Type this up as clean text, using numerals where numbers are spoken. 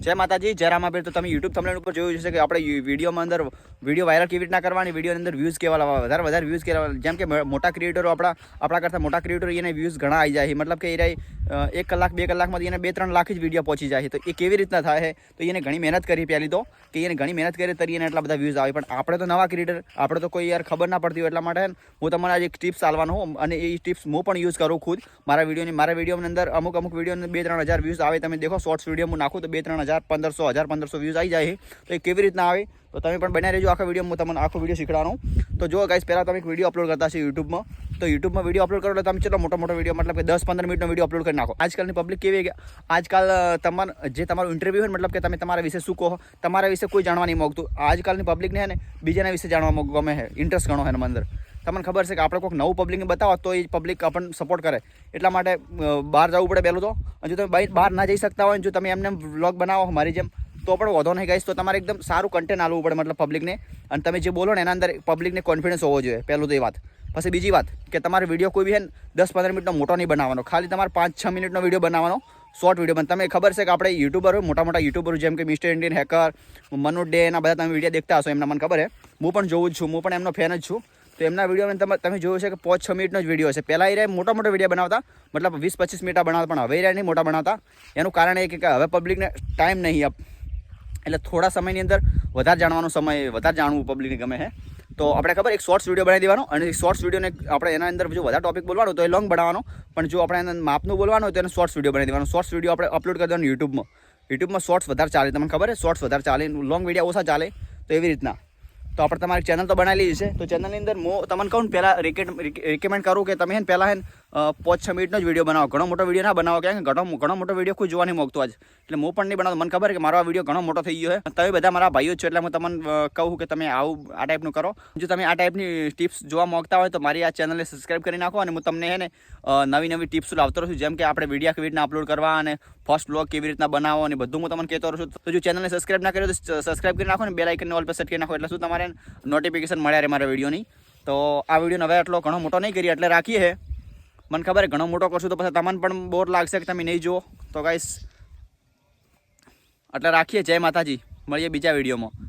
જય માતાજી, જય રામાબેન। તો તમે યુટ્યુબ થંબનેલ ઉપર જોયું હશે કે આપણે વિડીયોમાં અંદર વિડીયો વાયરલ કેવી રીતના કરવાની, વિડીયોની અંદર વ્યૂઝ કેવા લાવવા, વધારે વ્યૂઝ કેવા, જેમ કે મોટા ક્રિએટરો આપણા કરતાં મોટા ક્રિએટરો એને વ્યૂઝ ઘણા આવી જાય, મતલબ કે એ 1 કલાક 2 કલાકમાંથી એને 2-3 લાખ જ વિડીયો પહોંચી જાય. તો એ કેવી રીતના થાય છે? તો એને ઘણી મહેનત કરી, પહેલી તો કે એને ઘણી મહેનત કરી તરી એને એટલા બધા વ્યૂઝ આવે. પણ આપણે તો નવા ક્રિએટર, આપણે તો કોઈ યાર ખબર ના પડતી હોય, એટલા માટે હું તમને આજે એક ટિપ્સ આલવાનો હું, અને એ ટિપ્સ હું પણ યુઝ કરું ખુદ મારા વિડીયોની અંદર. અમુક વિડીયોને 2-3 હજાર વ્યૂઝ આવે. તમે દેખો શોર્ટ્સ વિડીયો હું નાખું તો 2-3 હજાર, 1500 વ્યૂઝ આવી જાય. તો એ કેવી રીતના આવે તો તમે પણ બનાવી રહેજો. આખા વિડીયો હું તમને આખો વિડીયો શીખવાનું. તો જો ગાઈસ, પહેલાં તમે એક વિડીયો અપલોડ કરતા છે યુટ્યુબમાં, તો યુટ્યુબમાં વિડીયો અપલોડ કરો એટલે તમે ચલો મોટો વિડીયો, મતલબ કે 10-15 મિનિટનો વિડીયો અપલોડ કરી નાખો. આજકાલની પબ્લિક કેવી કે આજકાલ તમારું ઇન્ટરવ્યૂ હોય, મતલબ કે તમે તમારા વિશે શું કહો, તમારા વિશે કોઈ જાણવા નહીં માગતું. આજકાલની પબ્લિકને હે ને બીજાના વિશે જાણવા ગમે છે, ઇન્ટરેસ્ટ ઘણો છે એના અંદર. તમને ખબર છે કે આપણે કોઈક નવું પબ્લિકને બતાવો તો એ પબ્લિક આપણને સપોર્ટ કરે. એટલા માટે બહાર જવું પડે પહેલું તો. અને જો તમે બહાર ના જઈ શકતા હોય, જો તમે એમને વ્લોગ બનાવો મારી જેમ, તો પણ વધો નહીં ગાઈસ. તો તમારે એકદમ સારું કન્ટેન્ટ આપવું પડે, મતલબ પબ્લિકને. અને તમે જે બોલો ને એના અંદર પબ્લિકને કોન્ફિડન્સ હોવો જોઈએ, પહેલું તો એ વાત. પછી બીજી વાત કે તમારે વિડીયો કોઈ બી છે ને 10-15 મિનિટનો મોટો નહીં બનાવવાનો, ખાલી તમારે 5-6 મિનિટનો વિડીયો બનાવવાનો, શોર્ટ વિડીયો. પણ તમે ખબર છે કે આપણે યુટ્યુબર હોય, મોટા યુટ્યુબર જેમ કે mister Indian hacker, Manu day, એના બધા તમે વિડીયો દેખતા હશો, એમના મને ખબર છે. હું પણ જોઉં જ છું, હું પણ એમનો ફેન જ છું. તો એમના વિડીયો તમે જોયું છે કે 5-6 મિનિટનો જ વિડીયો છે. પહેલાં એ મોટા વિડીયો બનાવતા, મતલબ 20-25 મિનિટ બનાવતા, પણ હવે નહીં મોટા બનાવતા. એનું કારણ એ કે હવે પબ્લિકને ટાઈમ નહીં, એટલે થોડા સમયની અંદર વધારે જાણવું પબ્લિકને ગમે છે. તો આપણે ખબર એક શોર્ટ્સ વિડીયો બનાવી દેવાનો, અને શોર્ટ્સ વિડીયોને આપણે એના અંદર જો વધારે ટોપિક બોલવાનો તો એ લોંગ બનાવવાનો, પણ જો આપણે એના માપનું બોલવાનું હોય તો એને શોર્ટ્સ વિડીયો બનાવી દેવાનો. શોર્ટ્સ વિડીયો આપણે અપલોડ કરી દેવાનું યુટ્યુબમાં શોર્ટ્સ વધારે ચાલે. તમને ખબર છે શોર્ટ્સ વધારે ચાલે, લોંગ વિડીયો ઓછા ચાલે. તો એવી રીતના તો આપણે તમારી ચેનલ તો બનાવી લીધી છે. તો ચેનલની અંદર હું તમને કહું પહેલાં રિકમેન્ડ કરું કે તમે પહેલાં 5-6 મિનિટનો જ વિડીયો બનાવો, ઘણો મોટો વિડીયો ના બનાવો. કે ઘણો મોટો વિડીયો કોઈ જોવા નહીં માગતું આજ, એટલે હું પણ નહીં બનાવતો. મને ખબર કે મારો આ વિડીયો ઘણો મોટો થઈ ગયો છે. તમે બધા મારા ભાઈઓ છો, એટલે હું તમને કહું કે તમે આ ટાઈપનું કરો. જો તમે આ ટાઈપની ટિપ્સ જોવા માગતા હોય તો મારી આ ચેનલને સબસ્ક્રાઈબ કરી નાખો, અને હું તમને હે ને નવી ટિપ્સ લાવતો રહું છું. જેમ કે આપણે વિડીયો કેવી રીતના અપલોડ કરવા, અને ફર્સ્ટ વ્લોગ કેવી રીતના બનાવો, અને બધું હું તમને કહેતો રહું છું. તો જો ચેનલને સબસ્ક્રાઈબ ના કર્યો તો સબસ્ક્રાઈબ કરી નાખો, ને બેલ આઇકનને ઓલ પર સેટ કરી નાખો, એટલે શું તમારે નોટિફિકેશન મળ્યા રહે મારા વિડીયોની. તો આ વિડીયોને હવે એટલો ઘણો મોટો નહીં કરીએ, એટલે રાખીએ છે. મને ખબર ઘણો મોટો કરશું તો પછી તમને પણ બોર લાગશે કે તમે નહીં જુઓ. તો ગાઈસ એટલે રાખીએ. જય માતાજી, મળીએ બીજા વિડીયોમાં.